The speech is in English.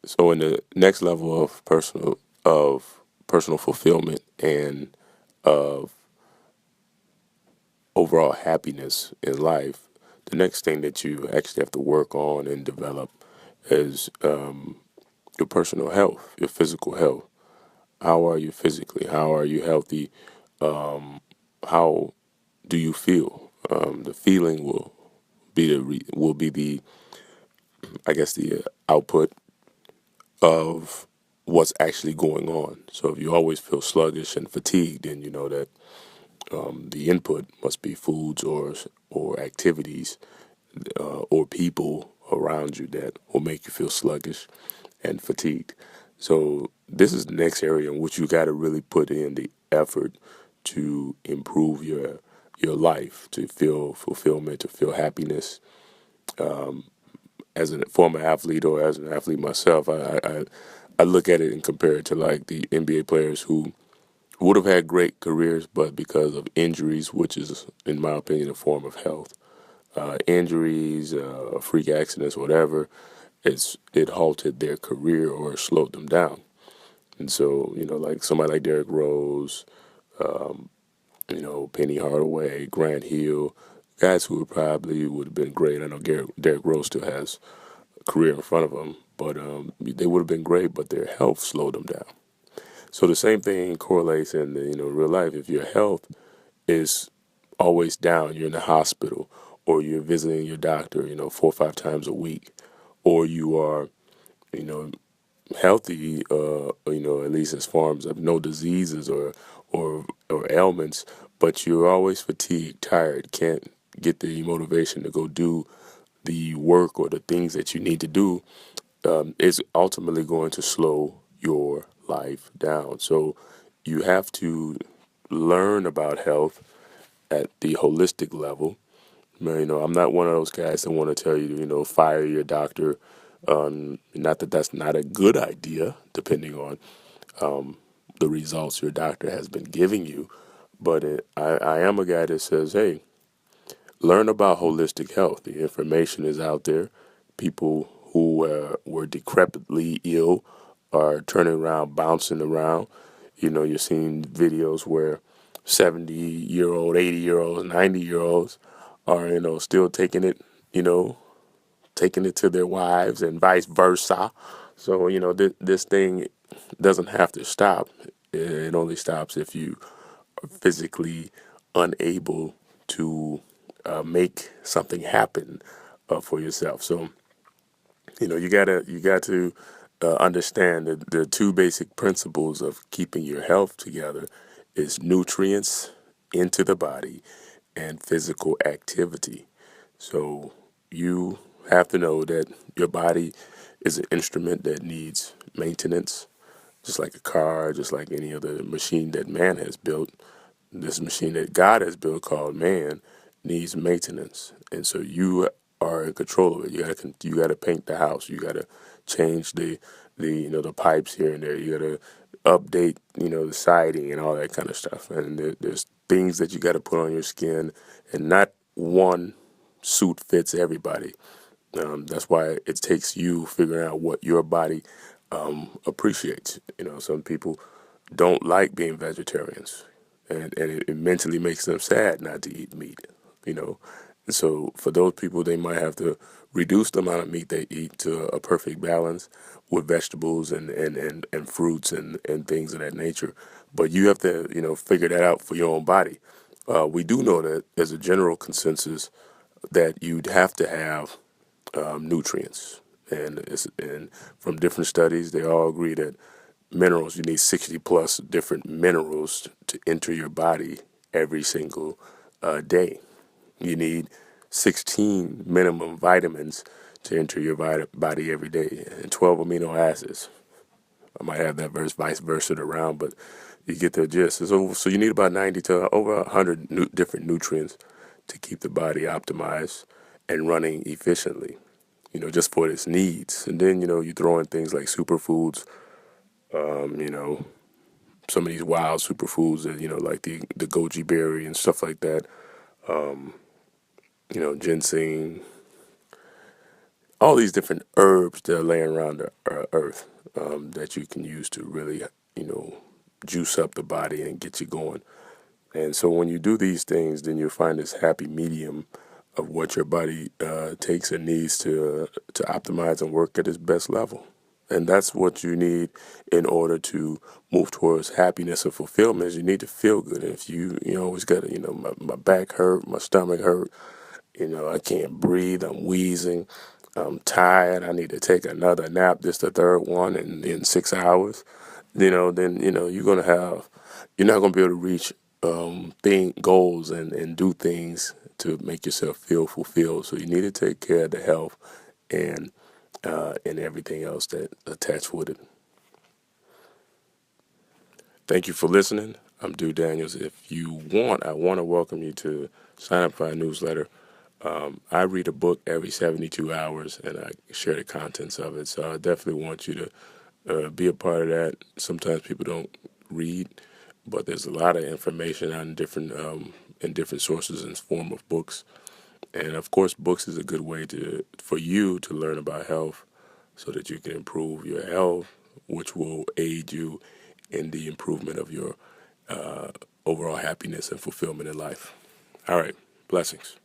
So in the next level of personal fulfillment and of overall happiness in life, the next thing that you actually have to work on and develop is your personal health, your physical health. How are you physically? How are you healthy? How do you feel? The feeling will be the, I guess, the output of what's actually going on. So if you always feel sluggish and fatigued, then you know that the input must be foods or activities or people around you that will make you feel sluggish and fatigued. So this is the next area in which you got to really put in the effort to improve your life, to feel fulfillment, to feel happiness. As a former athlete or as an athlete myself, I look at it and compare it to like the NBA players who would have had great careers, but because of injuries, which is, in my opinion, a form of health, injuries, freak accidents, whatever, it halted their career or slowed them down. And so, like somebody like Derrick Rose, Penny Hardaway, Grant Hill, guys who probably would have been great. I know Derrick Rose still has a career in front of him, but they would have been great, but their health slowed them down. So the same thing correlates in real life. If your health is always down, you're in the hospital, or you're visiting your doctor, 4 or 5 times a week, or you are, you know, healthy, at least as forms of no diseases or ailments, but you're always fatigued, tired, can't get the motivation to go do the work or the things that you need to do, is ultimately going to slow your life down. So you have to learn about health at the holistic level. I'm not one of those guys that want to tell you, fire your doctor. Not that that's not a good idea, depending on the results your doctor has been giving you. But I am a guy that says, hey, learn about holistic health. The information is out there. People who were decrepitly ill are turning around, bouncing around. You're seeing videos where 70-year-old, 80-year-olds, 90-year-olds are, still you know, taking it to their wives and vice versa. So, this thing doesn't have to stop. It only stops if you are physically unable to make something happen for yourself. So, you got to understand that the two basic principles of keeping your health together is nutrients into the body and physical activity. So you have to know that your body is an instrument that needs maintenance, just like a car, just like any other machine that man has built. This machine that God has built called man needs maintenance, and so you are in control of it. You got to paint the house. You got to change the pipes here and there. You got to update the siding and all that kind of stuff. And there's things that you got to put on your skin, and not one suit fits everybody. That's why it takes you figuring out what your body appreciates. Some people don't like being vegetarians, and it mentally makes them sad not to eat meat. You know, and so for those people, they might have to reduce the amount of meat they eat to a perfect balance with vegetables and fruits and things of that nature. But you have to figure that out for your own body. We do know that there's a general consensus that you'd have to have nutrients. And from different studies, they all agree that minerals, you need 60 plus different minerals to enter your body every single day. You need 16 minimum vitamins to enter your body every day, and 12 amino acids. I might have that verse vice versa around, but you get the gist. So you need about 90 to over 100 different nutrients to keep the body optimized and running efficiently, just for its needs. And then, you throw in things like superfoods, um, you know, some of these wild superfoods that, like the goji berry and stuff like that, ginseng, all these different herbs that are laying around the earth that you can use to really, you know, juice up the body and get you going. And so when you do these things, then you'll find this happy medium of what your body takes and needs to optimize and work at its best level. And that's what you need in order to move towards happiness and fulfillment. Is you need to feel good. And if you always got to, my back hurt, my stomach hurt, I can't breathe, I'm wheezing, I'm tired, I need to take another nap, this the third one in 6 hours, then, you're not going to be able to reach goals and do things to make yourself feel fulfilled. So you need to take care of the health and everything else that attached with it. Thank you for listening. I'm Dew Daniels. If you want, I want to welcome you to sign up for our newsletter. I read a book every 72 hours and I share the contents of it. So I definitely want you to be a part of that. Sometimes people don't read, but there's a lot of information on different sources in the form of books. And of course, books is a good way for you to learn about health so that you can improve your health, which will aid you in the improvement of your overall happiness and fulfillment in life. All right. Blessings.